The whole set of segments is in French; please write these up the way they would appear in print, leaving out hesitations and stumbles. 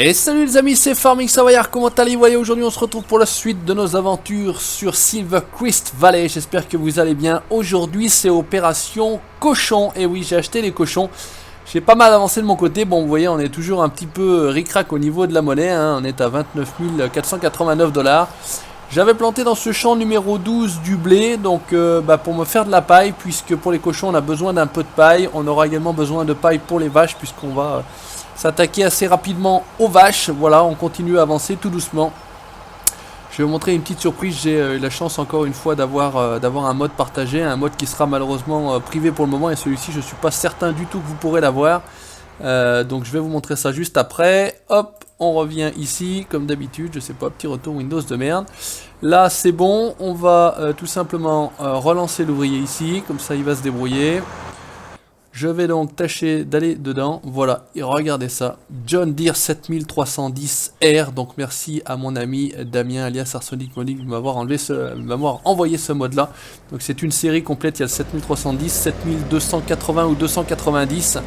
Et salut les amis, c'est Farming Savoyard, comment allez-vous? Aujourd'hui on se retrouve pour la suite de nos aventures sur Silvercrest Valley. J'espère que vous allez bien. Aujourd'hui c'est opération cochon. Et oui, j'ai acheté les cochons. J'ai pas mal avancé de mon côté. Bon, vous voyez, on est toujours un petit peu ric-rac au niveau de la monnaie, hein. On est à 29 489 $. J'avais planté dans ce champ numéro 12 du blé, donc pour me faire de la paille, puisque pour les cochons on a besoin d'un peu de paille. On aura également besoin de paille pour les vaches, puisqu'on va s'attaquer assez rapidement aux vaches. Voilà, on continue à avancer tout doucement. Je vais vous montrer une petite surprise. J'ai eu la chance encore une fois d'avoir un mode partagé, un mode qui sera malheureusement privé pour le moment, et celui-ci je suis pas certain du tout que vous pourrez l'avoir. Donc je vais vous montrer ça juste après. Hop, on revient ici comme d'habitude. Je sais pas, petit retour Windows de merde. Là c'est bon, on va tout simplement relancer l'ouvrier ici, comme ça il va se débrouiller. Je vais donc tâcher d'aller dedans. Voilà, et regardez ça. John Deere 7310R. Donc merci à mon ami Damien alias Arsenic Monique de m'avoir envoyé ce mode là. Donc c'est une série complète. Il y a le 7310, 7280 ou 290.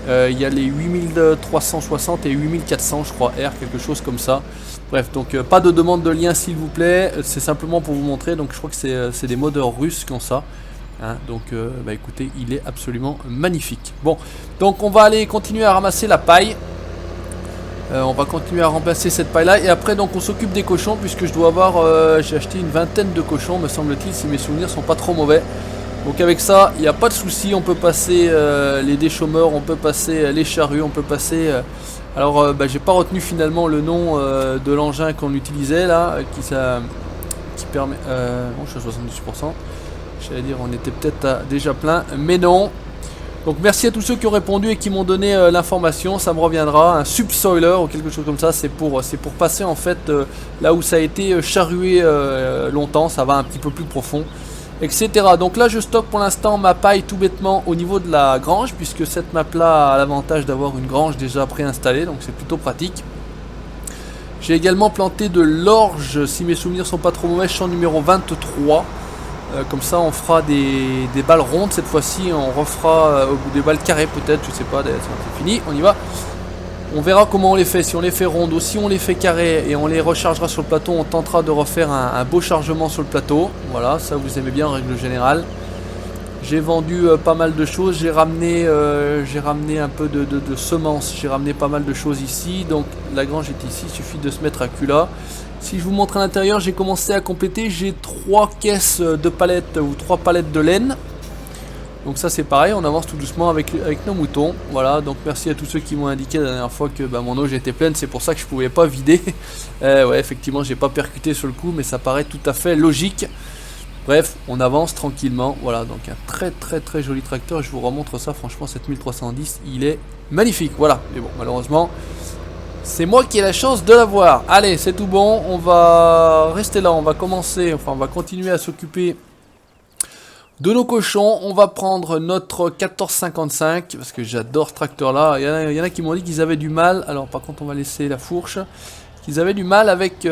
Il y a les 8360 et 8400 je crois R, quelque chose comme ça. Bref, donc pas de demande de lien s'il vous plaît. C'est simplement pour vous montrer. Donc je crois que c'est des modeurs russes qui ont ça. Hein, donc écoutez, il est absolument magnifique. Bon, donc on va aller continuer à ramasser la paille. On va continuer à remplacer cette paille là. Et après donc on s'occupe des cochons, puisque je dois avoir j'ai acheté une vingtaine de cochons me semble-t-il, si mes souvenirs sont pas trop mauvais. Donc avec ça il n'y a pas de souci. On peut passer les déchômeurs, on peut passer les charrues, on peut passer j'ai pas retenu finalement le nom de l'engin qu'on utilisait là, qui permet bon, je suis à 78%. J'allais dire on était peut-être déjà plein, mais non. Donc merci à tous ceux qui ont répondu et qui m'ont donné l'information. Ça me reviendra, un subsoiler ou quelque chose comme ça. C'est pour passer en fait là où ça a été charrué longtemps. Ça va un petit peu plus profond, etc. Donc là je stocke pour l'instant ma paille tout bêtement au niveau de la grange, puisque cette map là a l'avantage d'avoir une grange déjà préinstallée, donc c'est plutôt pratique. J'ai également planté de l'orge, si mes souvenirs sont pas trop mauvais, champ numéro 23. Comme ça on fera des balles rondes cette fois-ci, on refera des balles carrées peut-être, je sais pas, c'est fini, on y va. On verra comment on les fait, si on les fait rondes ou si on les fait carrées et on les rechargera sur le plateau. On tentera de refaire un beau chargement sur le plateau. Voilà, ça vous aimez bien en règle générale. J'ai vendu pas mal de choses, j'ai ramené un peu de semences, j'ai ramené pas mal de choses ici. Donc la grange est ici, il suffit de se mettre à cul là. Si je vous montre à l'intérieur, j'ai commencé à compléter, j'ai 3 caisses de palettes ou 3 palettes de laine. Donc ça c'est pareil, on avance tout doucement avec nos moutons. Voilà, donc merci à tous ceux qui m'ont indiqué la dernière fois que mon auge était pleine, c'est pour ça que je pouvais pas vider. Ouais, effectivement, j'ai pas percuté sur le coup, mais ça paraît tout à fait logique. Bref, on avance tranquillement. Voilà, donc un très très très joli tracteur, je vous remontre ça, franchement 7310, il est magnifique. Voilà, mais bon, malheureusement, c'est moi qui ai la chance de l'avoir. Allez, c'est tout bon, on va rester là, on va continuer à s'occuper de nos cochons. On va prendre notre 1455, parce que j'adore ce tracteur là. Il y en a qui m'ont dit qu'ils avaient du mal. Alors par contre on va laisser la fourche. Qu'ils avaient du mal avec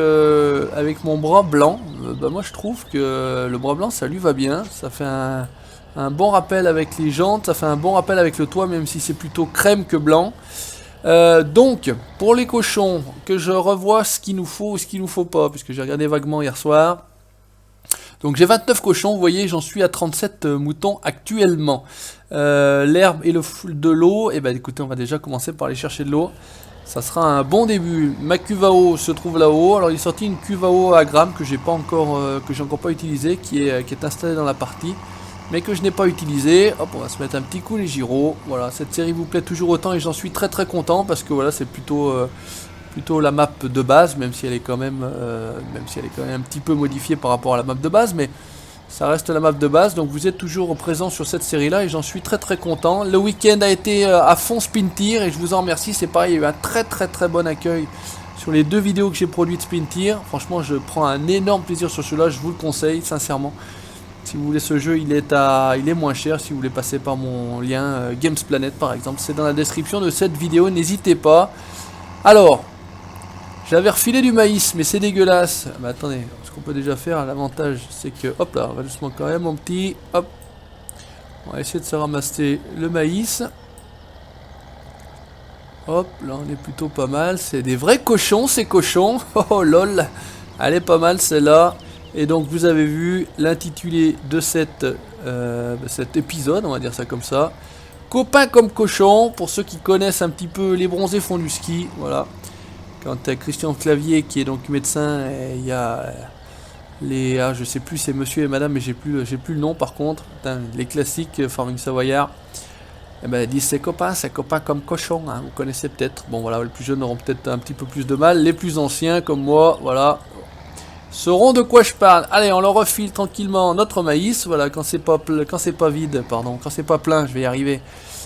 mon bras blanc. Moi je trouve que le bras blanc ça lui va bien. Ça fait un bon rappel avec les jantes. Ça fait un bon rappel avec le toit, même si c'est plutôt crème que blanc. Donc pour les cochons, que je revoie ce qu'il nous faut ou ce qu'il nous faut pas, puisque j'ai regardé vaguement hier soir. Donc j'ai 29 cochons, vous voyez, j'en suis à 37 moutons actuellement. L'herbe et de l'eau, et écoutez, on va déjà commencer par aller chercher de l'eau. Ça sera un bon début. Ma cuve à eau se trouve là-haut. Alors il est sorti une cuve à eau à grammes que j'ai encore pas utilisée, qui est installée dans la partie, mais que je n'ai pas utilisée. Hop, on va se mettre un petit coup les gyros. Voilà, cette série vous plaît toujours autant et j'en suis très très content, parce que voilà, c'est plutôt la map de base, même si elle est quand même un petit peu modifiée par rapport à la map de base, mais ça reste la map de base. Donc vous êtes toujours présent sur cette série là et j'en suis très très content. Le week-end a été à fond spin tir et je vous en remercie. C'est pareil, il y a eu un très très très bon accueil sur les 2 vidéos que j'ai produites spin tir. Franchement je prends un énorme plaisir sur cela, je vous le conseille sincèrement. Si vous voulez ce jeu, il est moins cher. Si vous voulez passer par mon lien Games Planet par exemple, c'est dans la description de cette vidéo, n'hésitez pas. Alors j'avais refilé du maïs, mais c'est dégueulasse. Mais attendez, ce qu'on peut déjà faire, l'avantage, c'est que, hop là, on va doucement quand même, mon petit, hop. On va essayer de se ramasser le maïs. Hop, là on est plutôt pas mal. C'est des vrais cochons ces cochons. Oh lol. Elle est pas mal celle-là. Et donc vous avez vu l'intitulé de cet épisode, on va dire ça comme ça. Copains comme cochons, pour ceux qui connaissent un petit peu les bronzés font du ski, voilà. Quand Christian Clavier qui est donc médecin, il y a les... Ah, je sais plus c'est monsieur et madame, mais j'ai plus le nom par contre. Putain, les classiques Farming Savoyard. Eh ben, ils disent c'est copains comme cochons, hein, vous connaissez peut-être. Bon voilà, les plus jeunes auront peut-être un petit peu plus de mal. Les plus anciens comme moi, voilà, sauront de quoi je parle. Allez, on leur refile tranquillement notre maïs. Voilà, quand c'est pas vide, pardon, quand c'est pas plein, je vais y arriver.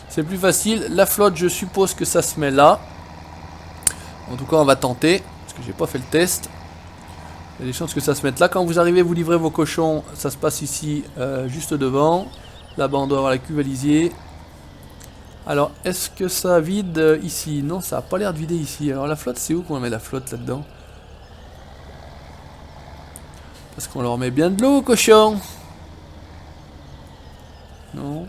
C'est plus facile. La flotte, je suppose que ça se met là. En tout cas, on va tenter, parce que j'ai pas fait le test. Il y a des chances que ça se mette là. Quand vous arrivez, vous livrez vos cochons, ça se passe ici, juste devant. Là-bas, on doit avoir la cuve à lisier. Alors, est-ce que ça vide ici? Non, ça a pas l'air de vider ici. Alors, la flotte, c'est où qu'on met la flotte là-dedans? Parce qu'on leur met bien de l'eau, cochon. Non.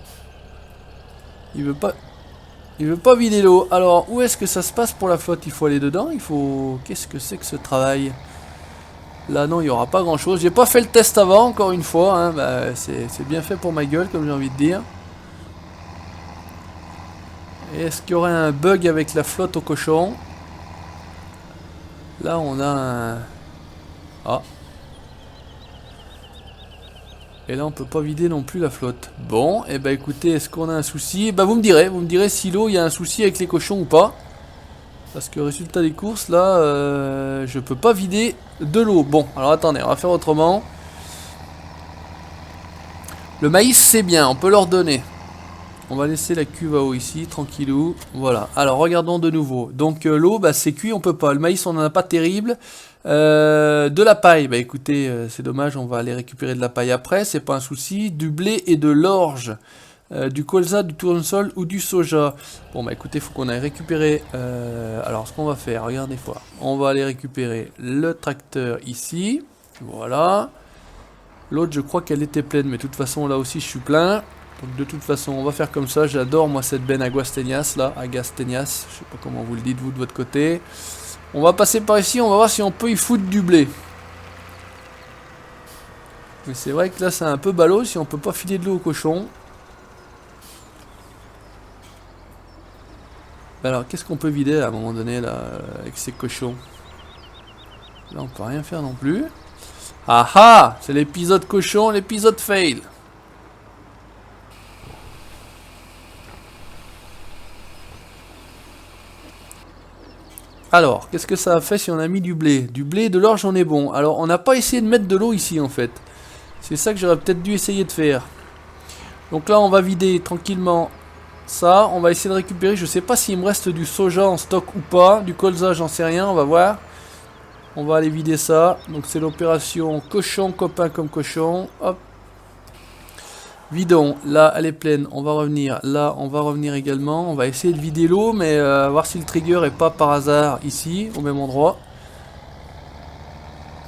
Il veut pas vider l'eau. Alors, où est-ce que ça se passe pour la flotte? Il faut aller dedans? Il faut... Qu'est-ce que c'est que ce travail? Là, non, il n'y aura pas grand-chose. J'ai pas fait le test avant, encore une fois. Hein. Bah, c'est bien fait pour ma gueule, comme j'ai envie de dire. Est-ce qu'il y aurait un bug avec la flotte au cochon? Là, on a un... Ah. Et là, on peut pas vider non plus la flotte. Bon, et bah écoutez, est-ce qu'on a un souci? Bah vous me direz si l'eau, il y a un souci avec les cochons ou pas. Parce que résultat des courses, là, je peux pas vider de l'eau. Bon, alors attendez, on va faire autrement. Le maïs, c'est bien, on peut leur donner. On va laisser la cuve à eau ici, tranquillou. Voilà, alors regardons de nouveau. Donc l'eau, bah, c'est cuit, on peut pas. Le maïs, on en a pas terrible. De la paille, bah écoutez, c'est dommage, on va aller récupérer de la paille après, c'est pas un souci. Du blé et de l'orge. Du colza, du tournesol ou du soja. Bon bah écoutez, il faut qu'on aille récupérer. Alors ce qu'on va faire, regardez fois. On va aller récupérer le tracteur ici. Voilà. L'autre, je crois qu'elle était pleine, mais de toute façon là aussi je suis plein. Donc de toute façon, on va faire comme ça. J'adore moi cette benne Aguastenias là, Agastenias. Je sais pas comment vous le dites vous de votre côté. On va passer par ici, on va voir si on peut y foutre du blé. Mais c'est vrai que là c'est un peu ballot si on peut pas filer de l'eau au cochon. Alors qu'est-ce qu'on peut vider à un moment donné là avec ces cochons? Là on peut rien faire non plus. Ah ah, c'est l'épisode cochon, l'épisode fail. Alors, qu'est-ce que ça a fait si on a mis du blé? Du blé et de l'orge, on est bon. Alors, on n'a pas essayé de mettre de l'eau ici, en fait. C'est ça que j'aurais peut-être dû essayer de faire. Donc là, on va vider tranquillement ça. On va essayer de récupérer. Je sais pas s'il me reste du soja en stock ou pas. Du colza, j'en sais rien. On va voir. On va aller vider ça. Donc, c'est l'opération cochon, copain comme cochon. Hop. Vidons, là elle est pleine, on va revenir, là on va revenir également, on va essayer de vider l'eau, mais voir si le trigger est pas par hasard ici, au même endroit.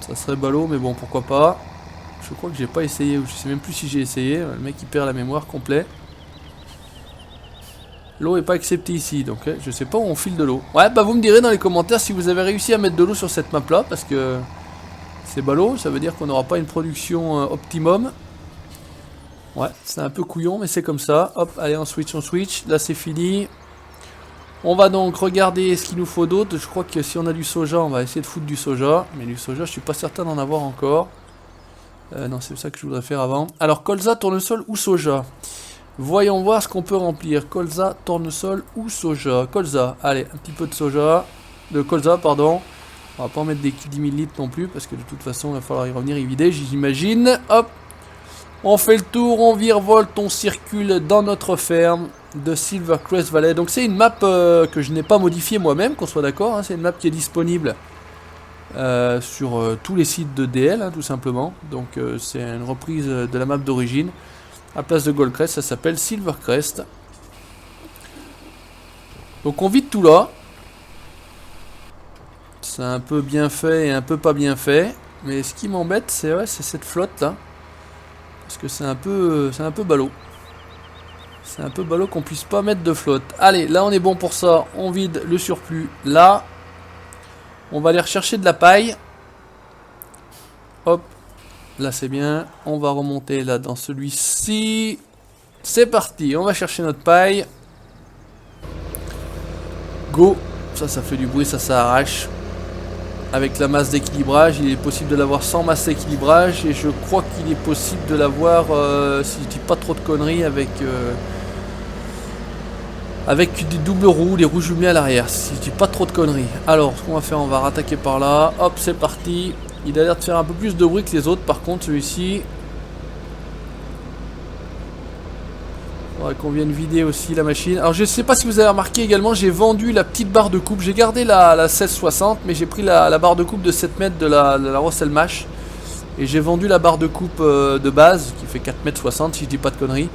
Ça serait ballot, mais bon, pourquoi pas. Je crois que j'ai pas essayé, ou je sais même plus si j'ai essayé, le mec il perd la mémoire complet. L'eau est pas acceptée ici, donc je sais pas où on file de l'eau. Ouais, bah vous me direz dans les commentaires si vous avez réussi à mettre de l'eau sur cette map là, parce que c'est ballot, ça veut dire qu'on n'aura pas une production optimum. Ouais, c'est un peu couillon, mais c'est comme ça. Hop, allez, on switch. Là, c'est fini. On va donc regarder ce qu'il nous faut d'autre. Je crois que si on a du soja, on va essayer de foutre du soja. Mais du soja, je suis pas certain d'en avoir encore. Non, c'est ça que je voudrais faire avant. Alors, colza, tournesol ou soja? Voyons voir ce qu'on peut remplir. Colza, tournesol ou soja? Colza, allez, un petit peu de soja. De colza, pardon. On va pas en mettre des 10 000 litres non plus, parce que de toute façon, il va falloir y revenir y vider, j'imagine. Hop. On fait le tour, on virevolte, on circule dans notre ferme de Silvercrest Valley. Donc c'est une map que je n'ai pas modifiée moi-même, qu'on soit d'accord. Hein, c'est une map qui est disponible sur tous les sites de DL, hein, tout simplement. Donc c'est une reprise de la map d'origine. À place de Goldcrest, ça s'appelle Silvercrest. Donc on vide tout là. C'est un peu bien fait et un peu pas bien fait. Mais ce qui m'embête, c'est cette flotte là. Parce que c'est un peu ballot. C'est un peu ballot qu'on puisse pas mettre de flotte. Allez, là on est bon pour ça. On vide le surplus là. On va aller rechercher de la paille. Hop. Là c'est bien. On va remonter là dans celui-ci. C'est parti. On va chercher notre paille. Go. Ça fait du bruit, ça arrache. Avec la masse d'équilibrage, il est possible de l'avoir sans masse d'équilibrage. Et je crois qu'il est possible de l'avoir, si je dis pas trop de conneries, avec des doubles roues, des roues jumelées à l'arrière. Si je dis pas trop de conneries. Alors, ce qu'on va faire, on va rattaquer par là. Hop, c'est parti. Il a l'air de faire un peu plus de bruit que les autres. Par contre, celui-ci... faudrait qu'on vienne vider aussi la machine. Alors je sais pas si vous avez remarqué également, j'ai vendu la petite barre de coupe. J'ai gardé la 1660, mais j'ai pris la barre de coupe de 7 mètres de la Russell Mash. Et j'ai vendu la barre de coupe de base, qui fait 4,60 m si je dis pas de conneries.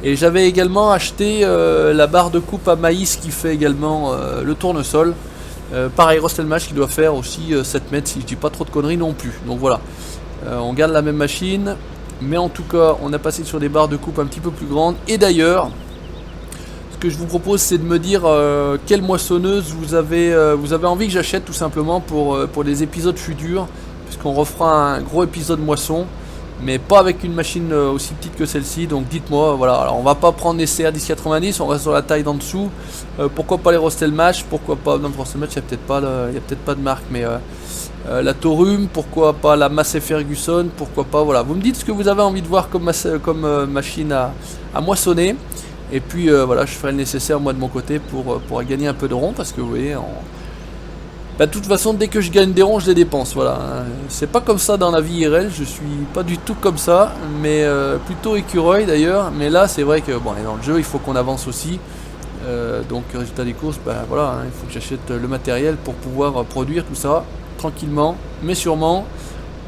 Et j'avais également acheté la barre de coupe à maïs qui fait également le tournesol. Pareil, Russell Mash qui doit faire aussi 7 mètres si je dis pas trop de conneries non plus. Donc voilà, on garde la même machine. Mais en tout cas, on a passé sur des barres de coupe un petit peu plus grandes. Et d'ailleurs, ce que je vous propose, c'est de me dire quelle moissonneuse vous avez envie que j'achète tout simplement pour les épisodes futurs. Puisqu'on refera un gros épisode moisson. Mais pas avec une machine aussi petite que celle-ci. Donc dites-moi, voilà. Alors on va pas prendre les CR 1090, on reste sur la taille d'en dessous. Pourquoi pas les Russell Mash? Pourquoi pas... Non, Russell Mash, il n'y a peut-être pas de marque, mais... la Torum, pourquoi pas la Massey Ferguson, pourquoi pas, voilà. Vous me dites ce que vous avez envie de voir comme machine à moissonner. Et puis voilà, je ferai le nécessaire moi de mon côté pour gagner un peu de ronds. Parce que vous voyez, de toute façon, dès que je gagne des ronds, je les dépense, voilà. C'est pas comme ça dans la vie IRL, je suis pas du tout comme ça. Mais plutôt écureuil d'ailleurs. Mais là, c'est vrai que, bon, dans le jeu, il faut qu'on avance aussi. Donc, résultat des courses, voilà, il faut que j'achète le matériel pour pouvoir produire tout ça. Tranquillement, mais sûrement.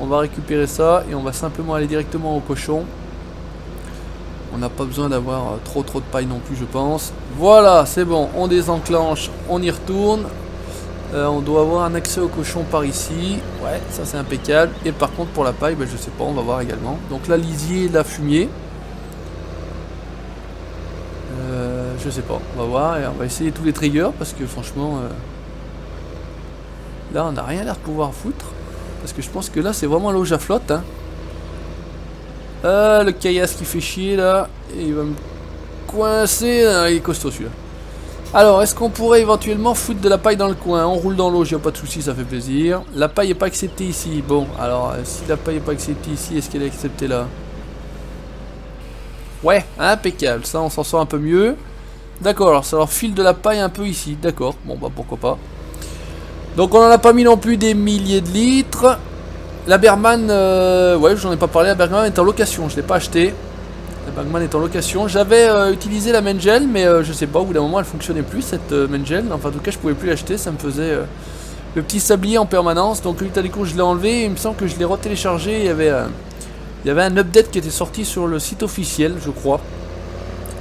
On va récupérer ça et on va simplement aller directement au cochon. On n'a pas besoin d'avoir trop de paille non plus, je pense. Voilà, c'est bon, on désenclenche, on y retourne. On doit avoir un accès au cochon par ici. Ouais, ça c'est impeccable. Et par contre pour la paille, je sais pas, on va voir également. Donc là, lisier, la fumier. Je sais pas, on va voir et on va essayer tous les triggers parce que franchement... là, on n'a rien l'air de pouvoir foutre. Parce que je pense que là, c'est vraiment l'eau à flotte. Hein. Le caillasse qui fait chier, là. Et il va me coincer. Ah, il est costaud, celui-là. Alors, est-ce qu'on pourrait éventuellement foutre de la paille dans le coin? On roule dans l'eau, j'ai pas de soucis, ça fait plaisir. La paille n'est pas acceptée ici. Bon, alors, si la paille n'est pas acceptée ici, est-ce qu'elle est acceptée là? Ouais, impeccable. Ça, on s'en sort un peu mieux. D'accord, alors ça leur file de la paille un peu ici. D'accord, bon, pourquoi pas. Donc on en a pas mis non plus des milliers de litres. La Bergman, ouais, j'en ai pas parlé, la Bergman est en location, je l'ai pas acheté. La Bergman est en location. J'avais utilisé la Mengel, mais je sais pas, au bout d'un moment elle fonctionnait plus cette Mengel. Enfin en tout cas je pouvais plus l'acheter, ça me faisait le petit sablier en permanence. Donc du coup je l'ai enlevé, il me semble que je l'ai retéléchargé. Il y avait un update qui était sorti sur le site officiel, je crois.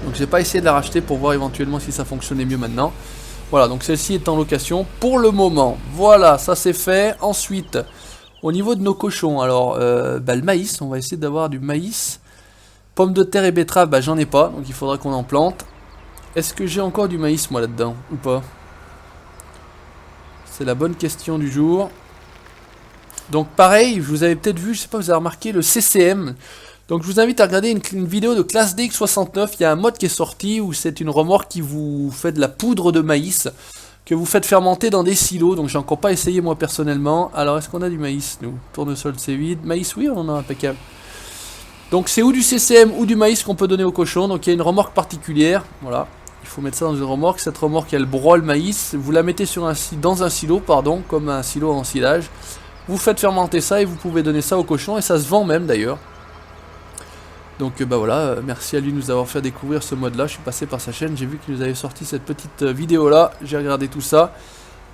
Donc j'ai pas essayé de la racheter pour voir éventuellement si ça fonctionnait mieux maintenant. Voilà, donc celle-ci est en location pour le moment. Voilà, ça c'est fait. Ensuite, au niveau de nos cochons, alors le maïs, on va essayer d'avoir du maïs. Pommes de terre et betteraves, j'en ai pas, donc il faudra qu'on en plante. Est-ce que j'ai encore du maïs moi là-dedans ou pas? C'est la bonne question du jour. Donc pareil, je vous avais peut-être vu, je sais pas, vous avez remarqué le CCM. Donc je vous invite à regarder une vidéo de Classe DX69, il y a un mode qui est sorti où c'est une remorque qui vous fait de la poudre de maïs, que vous faites fermenter dans des silos, donc j'ai encore pas essayé moi personnellement. Alors est-ce qu'on a du maïs nous? Tournesol c'est vide, maïs oui on en a impeccable. Donc c'est ou du CCM ou du maïs qu'on peut donner au cochon, donc il y a une remorque particulière, voilà. Il faut mettre ça dans une remorque, cette remorque elle broie le maïs, vous la mettez dans un silo, pardon, comme un silo en silage. Vous faites fermenter ça et vous pouvez donner ça au cochon et ça se vend même d'ailleurs. Donc voilà, merci à lui de nous avoir fait découvrir ce mode là, je suis passé par sa chaîne, j'ai vu qu'il nous avait sorti cette petite vidéo là, j'ai regardé tout ça,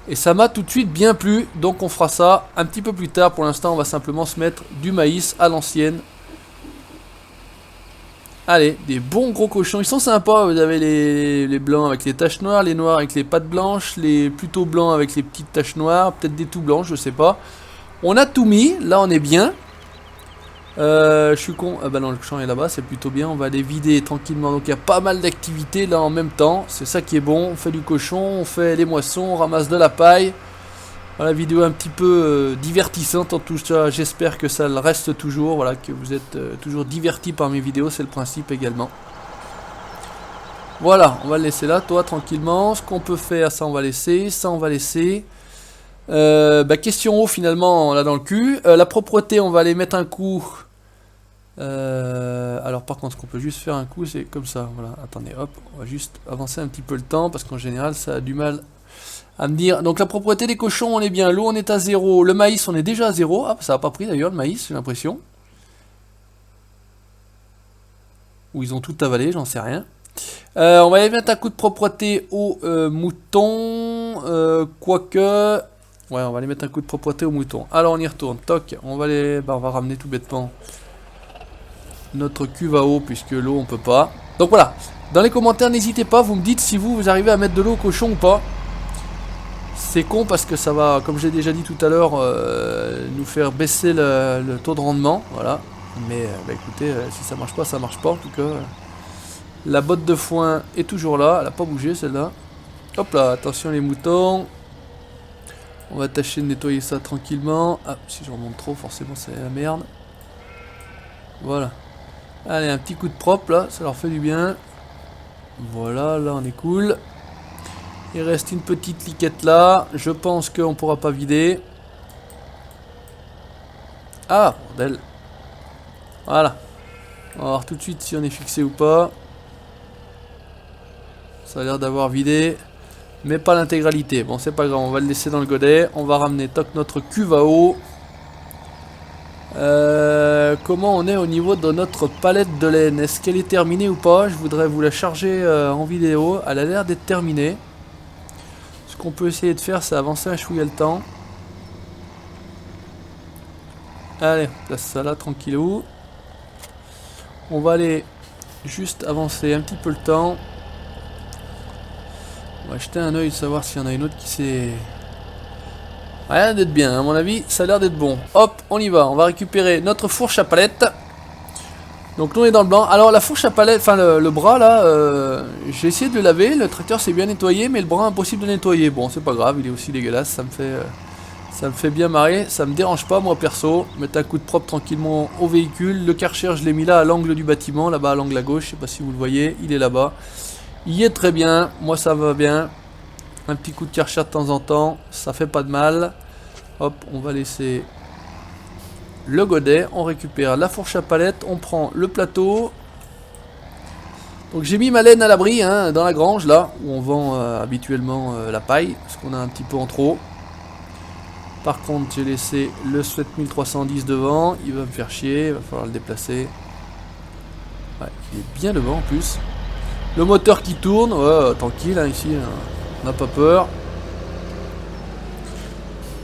et ça m'a tout de suite bien plu, donc on fera ça un petit peu plus tard, pour l'instant on va simplement se mettre du maïs à l'ancienne. Allez, des bons gros cochons, ils sont sympas, vous avez les blancs avec les taches noires, les noirs avec les pattes blanches, les plutôt blancs avec les petites taches noires, peut-être des tout blancs, je sais pas. On a tout mis, là on est bien. Je suis con. Ah bah non, le champ est là-bas, c'est plutôt bien. On va aller vider tranquillement. Donc il y a pas mal d'activités là en même temps. C'est ça qui est bon. On fait du cochon, on fait les moissons, on ramasse de la paille. Voilà, vidéo un petit peu divertissante en tout cas. J'espère que ça le reste toujours. Voilà, que vous êtes toujours divertis par mes vidéos. C'est le principe également. Voilà, on va le laisser là, toi, tranquillement. Ce qu'on peut faire, ça on va laisser. Ça on va laisser. Question eau finalement, là dans le cul. La propreté, on va aller mettre un coup. Alors par contre, ce qu'on peut juste faire un coup, c'est comme ça. Voilà, attendez, hop, on va juste avancer un petit peu le temps parce qu'en général, ça a du mal à me dire. Donc la propreté des cochons, on est bien. L'eau, on est à 0. Le maïs, on est déjà à 0. Ah, ça n'a pas pris d'ailleurs le maïs, j'ai l'impression. Ou ils ont tout avalé, j'en sais rien. On va aller mettre un coup de propreté aux moutons. Quoique. Ouais, on va aller mettre un coup de propreté aux moutons. Alors on y retourne. Toc, on va les. Bah, on va ramener tout bêtement notre cuve à eau, puisque l'eau on peut pas. Donc voilà. Dans les commentaires, n'hésitez pas, vous me dites si vous arrivez à mettre de l'eau au cochon ou pas. C'est con parce que ça va, comme j'ai déjà dit tout à l'heure, nous faire baisser le taux de rendement. Voilà. Mais bah, écoutez, si ça marche pas, ça marche pas. En tout cas, la botte de foin est toujours là. Elle a pas bougé celle-là. Hop là, attention les moutons. On va tâcher de nettoyer ça tranquillement. Ah, si je remonte trop, forcément c'est la merde. Voilà. Allez, un petit coup de propre là, ça leur fait du bien. Voilà, là on est cool. Il reste une petite liquette là. Je pense qu'on pourra pas vider. Ah, bordel. Voilà. On va voir tout de suite si on est fixé ou pas. Ça a l'air d'avoir vidé. Mais pas l'intégralité. Bon, c'est pas grave, on va le laisser dans le godet. On va ramener toc notre cuve à eau. Comment on est au niveau de notre palette de laine? Est-ce qu'elle est terminée ou pas? Je voudrais vous la charger en vidéo. Elle a l'air d'être terminée. Ce qu'on peut essayer de faire, c'est avancer un chouïa le temps. Allez, place ça là, tranquillou. On va aller juste avancer un petit peu le temps. On va jeter un oeil, savoir s'il y en a une autre qui s'est... Rien d'être bien, à mon avis, ça a l'air d'être bon. Hop, on y va, on va récupérer notre fourche à palette. Donc nous on est dans le blanc. Alors la fourche à palette, enfin le bras là, j'ai essayé de le laver, le tracteur s'est bien nettoyé, mais le bras impossible de nettoyer. Bon, c'est pas grave, il est aussi dégueulasse, ça me fait bien marrer, ça me dérange pas moi perso. Mettre un coup de propre tranquillement au véhicule. Le Karcher, je l'ai mis là à l'angle du bâtiment, là-bas à l'angle à gauche, je sais pas si vous le voyez, il est là-bas. Il est très bien, moi ça va bien. Un petit coup de Karcher de temps en temps, ça fait pas de mal. Hop, on va laisser le godet, on récupère la fourche à palette, on prend le plateau. Donc j'ai mis ma laine à l'abri hein, dans la grange là, où on vend habituellement la paille, parce qu'on a un petit peu en trop. Par contre j'ai laissé le 7310 devant, il va me faire chier, il va falloir le déplacer. Ouais, il est bien devant en plus. Le moteur qui tourne, ouais, tranquille hein, ici, hein, on n'a pas peur.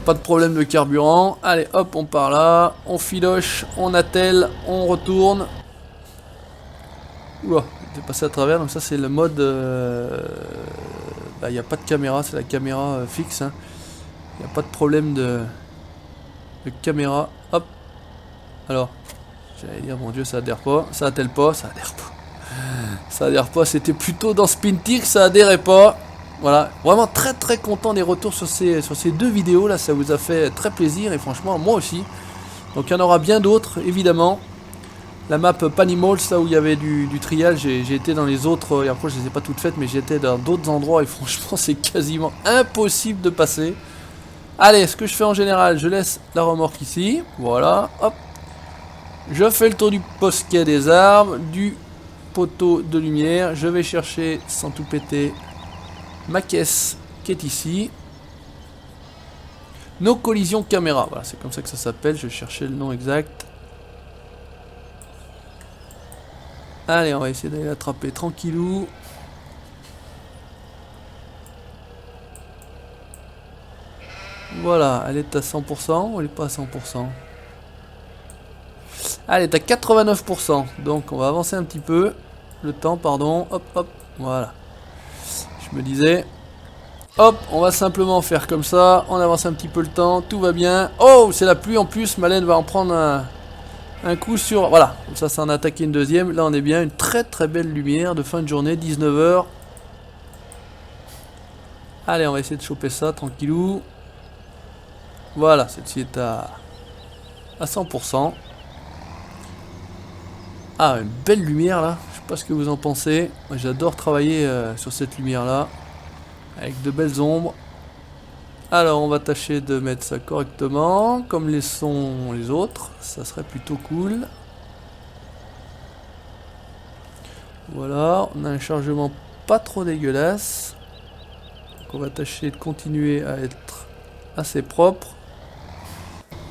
Pas de problème de carburant. Allez hop, on part là, on filoche, on attelle, on retourne. Oula, j'ai passé à travers, donc ça c'est le mode... il n'y a pas de caméra, c'est la caméra fixe. Hein. Il n'y a pas de problème de caméra. Hop. Alors, j'allais dire, mon dieu, ça adhère pas. Ça attelle pas, ça adhère pas. Ça adhère pas, c'était plutôt dans Spintic, ça adhérait pas. Voilà, vraiment très très content des retours sur ces deux vidéos là, ça vous a fait très plaisir et franchement moi aussi. Donc il y en aura bien d'autres évidemment. La map Panimals là où il y avait du trial, j'ai été dans les autres, et après je les ai pas toutes faites mais j'étais dans d'autres endroits et franchement c'est quasiment impossible de passer. Allez, ce que je fais en général, je laisse la remorque ici, voilà, hop. Je fais le tour du bosquet des arbres, du poteau de lumière, je vais chercher sans tout péter ma caisse qui est ici. Nos collisions caméra, voilà, c'est comme ça que ça s'appelle, je cherchais le nom exact. Allez, on va essayer d'aller l'attraper tranquillou. Voilà, elle est à 100% ou elle est pas à 100%? Elle est à 89%, donc on va avancer un petit peu. Le temps, pardon, hop hop, voilà. Je me disais... Hop, on va simplement faire comme ça, on avance un petit peu le temps, tout va bien. Oh, c'est la pluie en plus, ma laine va en prendre un Un coup sur... Voilà, ça, ça en a attaqué une deuxième. Là, on est bien. Une très très belle lumière de fin de journée, 19 h. Allez, on va essayer de choper ça, tranquillou. Voilà, celle-ci est à 100%. Ah, une belle lumière, là. Je sais pas ce que vous en pensez. Moi, j'adore travailler sur cette lumière-là. Avec de belles ombres. Alors, on va tâcher de mettre ça correctement, comme les sont les autres. Ça serait plutôt cool. Voilà, on a un chargement pas trop dégueulasse. Donc on va tâcher de continuer à être assez propre.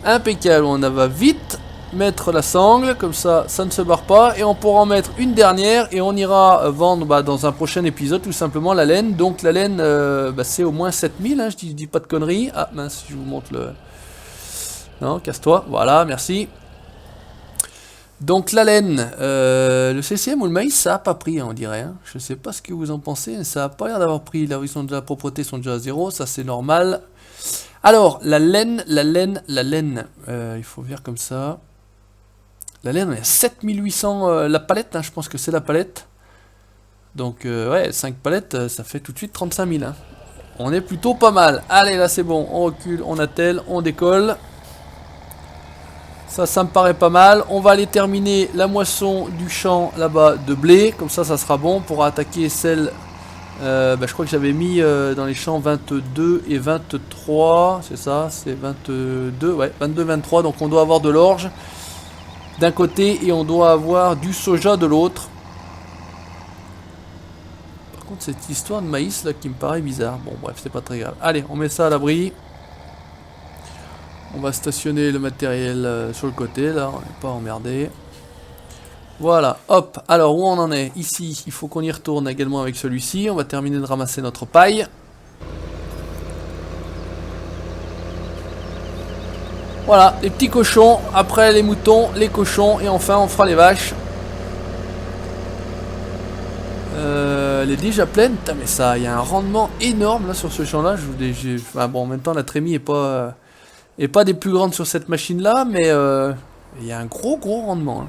Impeccable, on va vite mettre la sangle, comme ça, ça ne se barre pas. Et on pourra en mettre une dernière et on ira vendre dans un prochain épisode tout simplement la laine. Donc la laine, c'est au moins 7000, hein, je dis pas de conneries. Ah mince, je vous montre le... Non, casse-toi, voilà, merci. Donc la laine, le CCM ou le maïs, ça a pas pris, on dirait. Hein. Je sais pas ce que vous en pensez, ça a pas l'air d'avoir pris. Là où ils sont déjà, la propreté sont déjà à 0, ça c'est normal. Alors, la laine, il faut faire comme ça. La laine, on est à 7800 la palette, hein, je pense que c'est la palette. Donc, ouais, 5 palettes, ça fait tout de suite 35 000. Hein. On est plutôt pas mal. Allez, là c'est bon, on recule, on attelle, on décolle. Ça me paraît pas mal. On va aller terminer la moisson du champ là-bas de blé. Comme ça, ça sera bon pour attaquer celle... je crois que j'avais mis dans les champs 22 et 23. C'est ça, c'est 22. Ouais, 22, 23. Donc on doit avoir de l'orge d'un côté et on doit avoir du soja de l'autre. Par contre, cette histoire de maïs là qui me paraît bizarre. Bon, bref, c'est pas très grave. Allez, on met ça à l'abri. On va stationner le matériel sur le côté, là, on n'est pas emmerdé. Voilà, hop, alors où on en est? Ici, il faut qu'on y retourne également avec celui-ci. On va terminer de ramasser notre paille. Voilà, les petits cochons, après les moutons, les cochons, et enfin on fera les vaches. Elle est déjà pleine. Putain, mais ça, il y a un rendement énorme là sur ce champ-là. Enfin, bon, en même temps, la trémie est pas... Et pas des plus grandes sur cette machine là, mais il y a un gros rendement. Hein.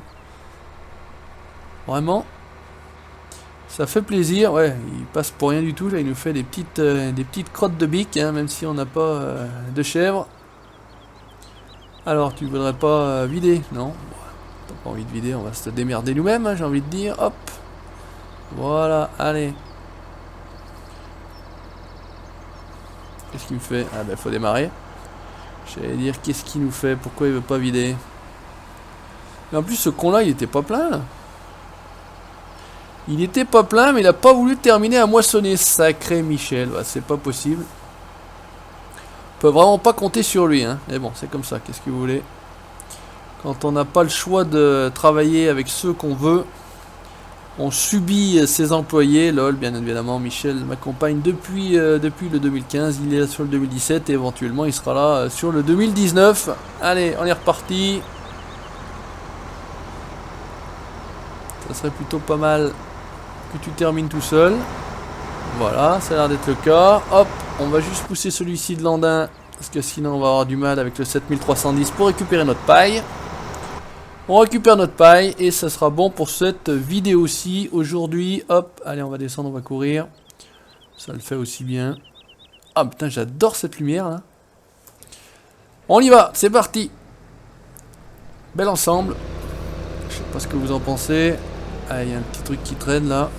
Vraiment. Ça fait plaisir. Ouais, il passe pour rien du tout. Là, il nous fait des petites crottes de bique, hein, même si on n'a pas de chèvre. Alors, tu voudrais pas vider? Non. T'as pas envie de vider, on va se démerder nous-mêmes, hein, j'ai envie de dire. Hop. Voilà, allez. Qu'est-ce qu'il me fait? Ah ben, faut démarrer. J'allais dire, qu'est-ce qu'il nous fait? Pourquoi il veut pas vider? Mais en plus, ce con-là, il était pas plein, là. Il était pas plein, mais il a pas voulu terminer à moissonner. Sacré Michel, bah, c'est pas possible. On peut vraiment pas compter sur lui, hein. Mais bon, c'est comme ça, qu'est-ce que vous voulez? Quand on n'a pas le choix de travailler avec ceux qu'on veut, on subit ses employés. Lol, bien évidemment, Michel m'accompagne depuis le 2015. Il est là sur le 2017 et éventuellement il sera là sur le 2019. Allez, on est reparti. Ça serait plutôt pas mal que tu termines tout seul. Voilà, ça a l'air d'être le cas. Hop, on va juste pousser celui-ci de l'andin, parce que sinon on va avoir du mal avec le 7310 pour récupérer notre paille. On récupère notre paille et ça sera bon pour cette vidéo-ci. Aujourd'hui, hop, allez, on va descendre, on va courir. Ça le fait aussi bien. Ah putain, j'adore cette lumière là. On y va, c'est parti. Bel ensemble. Je sais pas ce que vous en pensez. Ah, il y a un petit truc qui traîne là.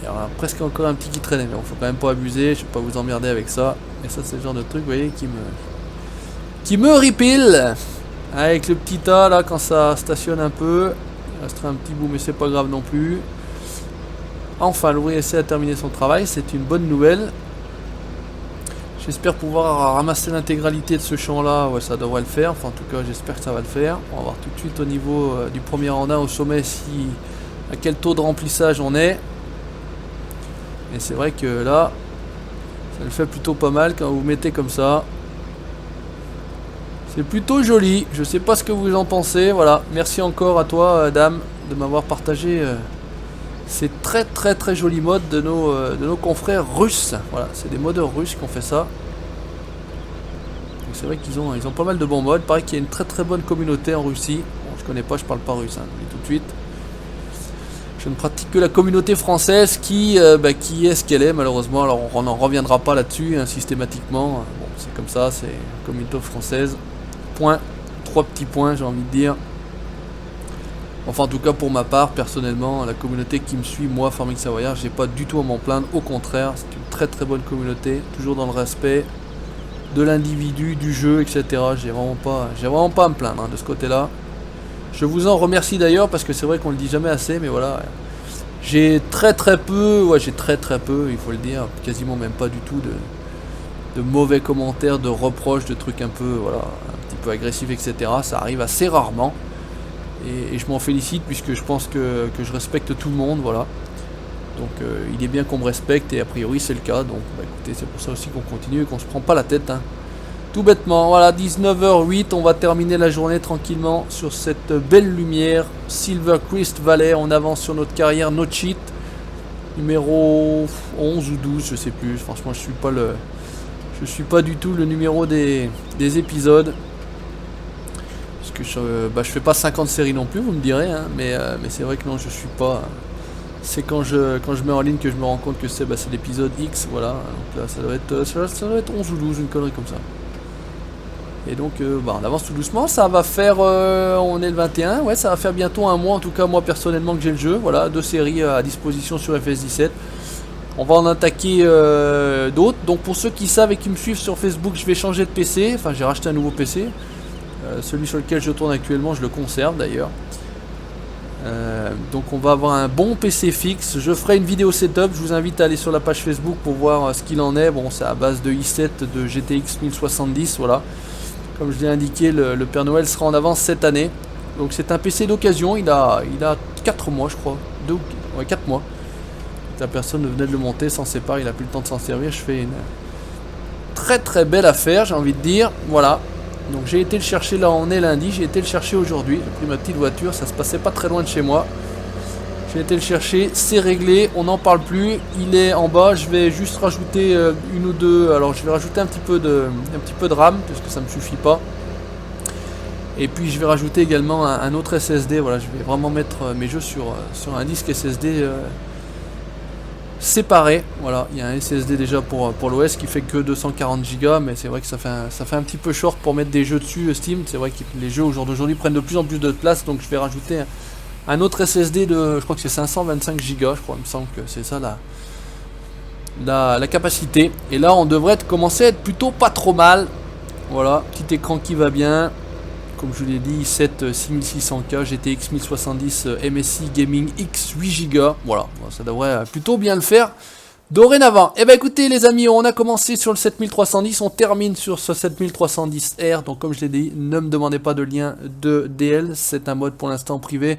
Il y aura presque encore un petit qui traîne, mais bon, faut quand même pas abuser. Je vais pas vous emmerder avec ça. Et ça, c'est le genre de truc, vous voyez, qui me ripile. Avec le petit tas là, quand ça stationne un peu, il restera un petit bout, mais c'est pas grave non plus. Enfin, l'ouvrier essaie à terminer son travail, c'est une bonne nouvelle. J'espère pouvoir ramasser l'intégralité de ce champ là, ouais, ça devrait le faire. Enfin, en tout cas, j'espère que ça va le faire. On va voir tout de suite au niveau du premier randin au sommet à quel taux de remplissage on est. Et c'est vrai que là, ça le fait plutôt pas mal quand vous mettez comme ça. C'est plutôt joli, je sais pas ce que vous en pensez, voilà. Merci encore à toi, dame, de m'avoir partagé ces très jolis modes de nos confrères russes. Voilà, c'est des modeurs russes qui ont fait ça. Donc c'est vrai qu'ils ont pas mal de bons modes. Pareil qu'il y a une très bonne communauté en Russie. Bon, je connais pas, je parle pas russe, hein, je dis tout de suite. Je ne pratique que la communauté française qui est ce qu'elle est malheureusement. Alors on n'en reviendra pas là-dessus hein, systématiquement. Bon, c'est comme ça, c'est communauté française. Point. 3 petits points, j'ai envie de dire. Enfin, en tout cas, pour ma part, personnellement, la communauté qui me suit, moi, Farming Savoyard, j'ai pas du tout à m'en plaindre. Au contraire, c'est une très bonne communauté, toujours dans le respect de l'individu, du jeu, etc. J'ai vraiment pas à me plaindre hein, de ce côté-là. Je vous en remercie d'ailleurs parce que c'est vrai qu'on le dit jamais assez, mais voilà. J'ai très peu, il faut le dire, quasiment même pas du tout de mauvais commentaires, de reproches, de trucs un peu, voilà, un petit peu agressifs, etc. Ça arrive assez rarement. Et je m'en félicite puisque je pense que je respecte tout le monde, voilà. Donc il est bien qu'on me respecte et a priori c'est le cas. Donc bah, écoutez, c'est pour ça aussi qu'on continue et qu'on se prend pas la tête. Hein. Tout bêtement, voilà, 19h08, on va terminer la journée tranquillement sur cette belle lumière. Silvercrest Valley, on avance sur notre carrière, no cheat. Numéro 11 ou 12, je sais plus. Franchement, je suis pas du tout le numéro des épisodes. Parce que je fais pas 50 séries non plus, vous me direz, hein, mais c'est vrai que non, je suis pas. C'est quand je mets en ligne que je me rends compte que c'est l'épisode X, voilà. Donc là, ça doit être 11 ou 12, une connerie comme ça. Et donc, on avance tout doucement. Ça va faire, on est le 21, ouais, ça va faire bientôt un mois, en tout cas moi personnellement que j'ai le jeu. Voilà, 2 séries à disposition sur FS17. On va en attaquer d'autres. Donc pour ceux qui savent et qui me suivent sur Facebook, je vais changer de PC. Enfin, j'ai racheté un nouveau PC. Celui sur lequel je tourne actuellement, je le conserve d'ailleurs. Donc on va avoir un bon PC fixe. Je ferai une vidéo setup. Je vous invite à aller sur la page Facebook pour voir ce qu'il en est. Bon, c'est à base de i7 de GTX 1070, voilà. Comme je l'ai indiqué, le Père Noël sera en avance cette année. Donc c'est un PC d'occasion, il a 4 mois je crois. 4 mois. La personne venait de le monter, s'en sépare, il a plus le temps de s'en servir. Je fais une très belle affaire, j'ai envie de dire. Voilà. Donc j'ai été le chercher, là on est lundi, j'ai été le chercher aujourd'hui. J'ai pris ma petite voiture, ça se passait pas très loin de chez moi. J'ai été le chercher, c'est réglé, on n'en parle plus. Il est en bas, je vais juste rajouter une ou deux. Alors je vais rajouter un petit peu de RAM, parce que ça me suffit pas. Et puis je vais rajouter également un autre SSD. Voilà, je vais vraiment mettre mes jeux sur un disque SSD séparé. Voilà, il y a un SSD déjà pour l'OS qui fait que 240 Go, mais c'est vrai que ça fait un petit peu short pour mettre des jeux dessus Steam. C'est vrai que les jeux au jour d'aujourd'hui prennent de plus en plus de place, donc je vais rajouter un autre SSD de, je crois que c'est 525 Go, je crois, il me semble que c'est ça la capacité. Et là on devrait commencer à être plutôt pas trop mal. Voilà, petit écran qui va bien. Comme je vous l'ai dit, i7 6600K, GTX 1070 MSI Gaming X 8 Go. Voilà, ça devrait plutôt bien le faire dorénavant. Et ben écoutez les amis, on a commencé sur le 7310, on termine sur ce 7310R. Donc comme je l'ai dit, ne me demandez pas de lien de DL, c'est un mode pour l'instant privé.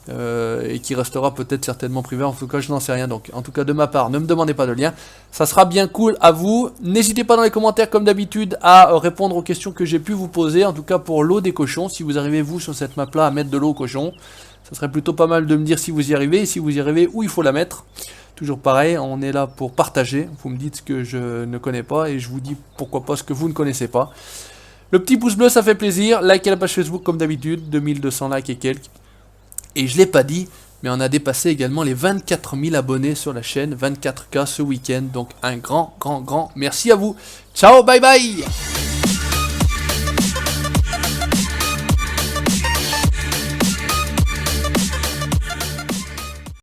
Et qui restera peut-être certainement privé, en tout cas je n'en sais rien, donc en tout cas de ma part ne me demandez pas de lien, ça sera bien cool à vous. N'hésitez pas dans les commentaires comme d'habitude à répondre aux questions que j'ai pu vous poser, en tout cas pour l'eau des cochons. Si vous arrivez vous sur cette map là à mettre de l'eau aux cochons, ça serait plutôt pas mal de me dire si vous y arrivez, et si vous y arrivez où il faut la mettre. Toujours pareil, on est là pour partager, vous me dites ce que je ne connais pas et je vous dis pourquoi pas ce que vous ne connaissez pas. Le petit pouce bleu ça fait plaisir, likez la page Facebook comme d'habitude, 2200 likes et quelques. Et je l'ai pas dit, mais on a dépassé également les 24 000 abonnés sur la chaîne, 24K ce week-end. Donc un grand merci à vous. Ciao, bye bye.